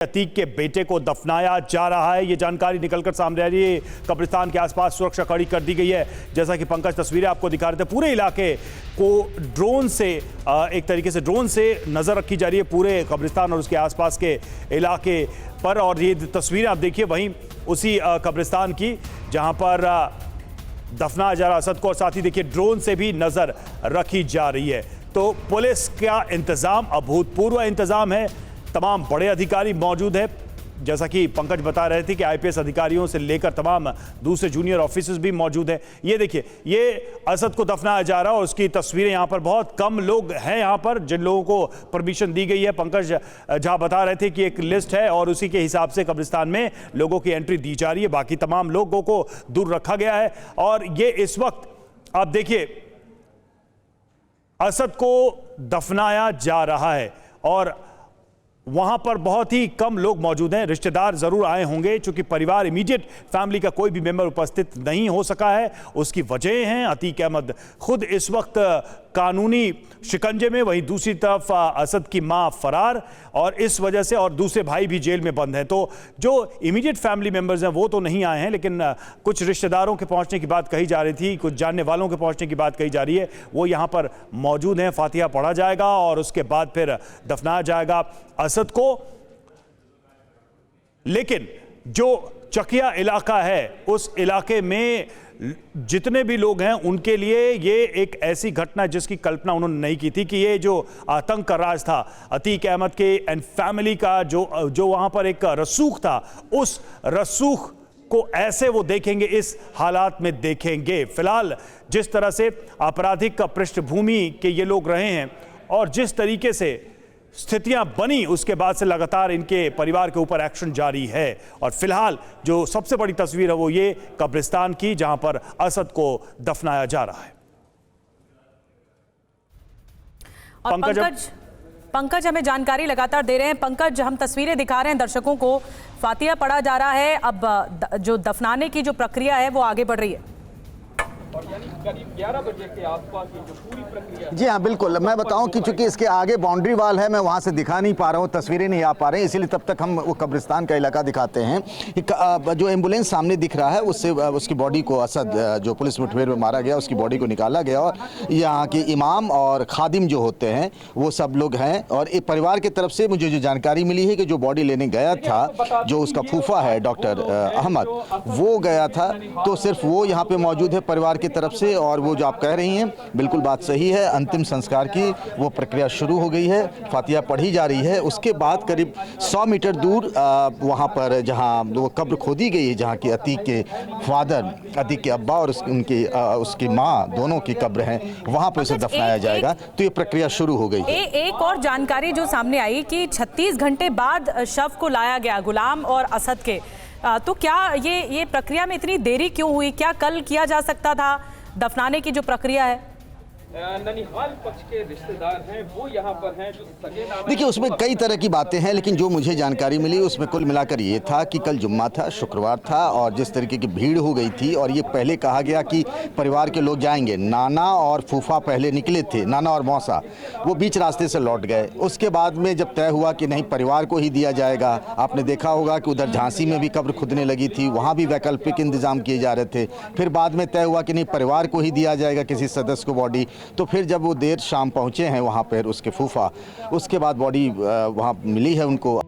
अतीक के बेटे को दफनाया जा रहा है। ये जानकारी निकलकर सामने आ रही है। कब्रिस्तान के आसपास सुरक्षा कड़ी कर दी गई है। जैसा कि पंकज तस्वीरें आपको दिखा रहे थे, पूरे इलाके को ड्रोन से एक तरीके से ड्रोन से नजर रखी जा रही है, पूरे कब्रिस्तान और उसके आसपास के इलाके पर। और ये तस्वीरें आप देखिए वहीं उसी कब्रिस्तान की जहां पर दफनाया जा रहा असद को, और साथ ही देखिए ड्रोन से भी नजर रखी जा रही है। तो पुलिस का इंतजाम अभूतपूर्व इंतजाम है, तमाम बड़े अधिकारी मौजूद हैं। जैसा कि पंकज बता रहे थे कि आईपीएस अधिकारियों से लेकर तमाम दूसरे जूनियर ऑफिसर्स भी मौजूद हैं। ये देखिए, ये असद को दफनाया जा रहा है और उसकी तस्वीरें यहाँ पर बहुत कम लोग हैं यहाँ पर जिन लोगों को परमिशन दी गई है। पंकज जहाँ बता रहे थे कि एक लिस्ट है और उसी के हिसाब से कब्रिस्तान में लोगों की एंट्री दी जा रही है, बाकी तमाम लोगों को दूर रखा गया है। और ये इस वक्त आप देखिए असद को दफनाया जा रहा है और वहां पर बहुत ही कम लोग मौजूद हैं। रिश्तेदार जरूर आए होंगे, चूंकि परिवार इमीडिएट फैमिली का कोई भी मेंबर उपस्थित नहीं हो सका है। उसकी वजह हैं अतीक अहमद खुद इस वक्त कानूनी शिकंजे में, वहीं दूसरी तरफ असद की मां फरार, और इस वजह से और दूसरे भाई भी जेल में बंद हैं। तो जो इमीडिएट फैमिली मेंबर्स हैं वो तो नहीं आए हैं, लेकिन कुछ रिश्तेदारों के पहुंचने की बात कही जा रही थी, कुछ जानने वालों के पहुंचने की बात कही जा रही है, वो यहां पर मौजूद हैं। फातिहा पढ़ा जाएगा और उसके बाद फिर दफनाया जाएगा असद को। लेकिन जो चकिया इलाका है, उस इलाके में जितने भी लोग हैं उनके लिए ये एक ऐसी घटना जिसकी कल्पना उन्होंने नहीं की थी कि ये जो आतंक का राज था अतीक अहमद के एंड फैमिली का, जो वहां पर एक रसूख था, उस रसूख को ऐसे वो देखेंगे, इस हालात में देखेंगे। फिलहाल जिस तरह से आपराधिक पृष्ठभूमि के ये लोग रहे हैं और जिस तरीके से स्थितियां बनी, उसके बाद से लगातार इनके परिवार के ऊपर एक्शन जारी है। और फिलहाल जो सबसे बड़ी तस्वीर है वो ये कब्रिस्तान की, जहां पर असद को दफनाया जा रहा है। और पंकज हमें जानकारी लगातार दे रहे हैं। पंकज, हम तस्वीरें दिखा रहे हैं दर्शकों को, फातिहा पढ़ा जा रहा है, अब जो दफनाने की जो प्रक्रिया है वो आगे बढ़ रही है। और यानी करीब 11 बजे के आसपास ये जो पूरी प्रक्रिया। जी हाँ, बिल्कुल। मैं बताऊं कि चूंकि इसके आगे बाउंड्री वाल है, मैं वहां से दिखा नहीं पा रहा हूं, तस्वीरें नहीं आ पा रहे हैं, इसीलिए तब तक हम वो कब्रिस्तान का इलाका दिखाते हैं। जो एम्बुलेंस सामने दिख रहा है उससे उसकी बॉडी को, असद जो पुलिस मुठभेड़ में मारा गया, उसकी बॉडी को निकाला गया और यहाँ के इमाम और खादिम जो होते हैं वो सब लोग हैं। और एक परिवार की तरफ से मुझे जो जानकारी मिली है कि जो बॉडी लेने गया था, जो उसका फूफा है डॉक्टर अहमद, वो गया था, तो सिर्फ वो यहाँ पे मौजूद है परिवार की तरफ से। और वो जो आप कह रही हैं बिल्कुल बात सही है, अंतिम संस्कार की वो प्रक्रिया शुरू हो गई है, फातिहा पढ़ी जा रही है। उसके बाद करीब 100 मीटर दूर वहाँ पर जहाँ वो कब्र खोदी गई है, जहाँ की अतीक के फादर, अतीक के अब्बा और उसकी माँ दोनों की कब्र हैं, वहाँ पर उसे दफनाया जाएगा। तो ये प्रक्रिया शुरू हो गई है। एक और जानकारी जो सामने आई कि 36 घंटे बाद शव को लाया गया गुलाम और असद के, तो क्या ये प्रक्रिया में इतनी देरी क्यों हुई? क्या कल किया जा सकता था दफनाने की जो प्रक्रिया है? ननिहाल पक्ष के रिश्तेदार हैं वो यहाँ पर हैं, जो सगे नाना। देखिए, उसमें कई तरह की बातें हैं, लेकिन जो मुझे जानकारी मिली उसमें कुल मिलाकर ये था कि कल जुम्मा था, शुक्रवार था, और जिस तरीके की भीड़ हो गई थी, और ये पहले कहा गया कि परिवार के लोग जाएंगे। नाना और फूफा पहले निकले थे, नाना और मौसा, वो बीच रास्ते से लौट गए। उसके बाद में जब तय हुआ कि नहीं, परिवार को ही दिया जाएगा, आपने देखा होगा कि उधर झांसी में भी कब्र खुदने लगी थी, वहाँ भी वैकल्पिक इंतजाम किए जा रहे थे। फिर बाद में तय हुआ कि नहीं, परिवार को ही दिया जाएगा किसी सदस्य को बॉडी। तो फिर जब वो देर शाम पहुंचे हैं वहाँ पर उसके फूफा, उसके बाद बॉडी वहाँ मिली है उनको।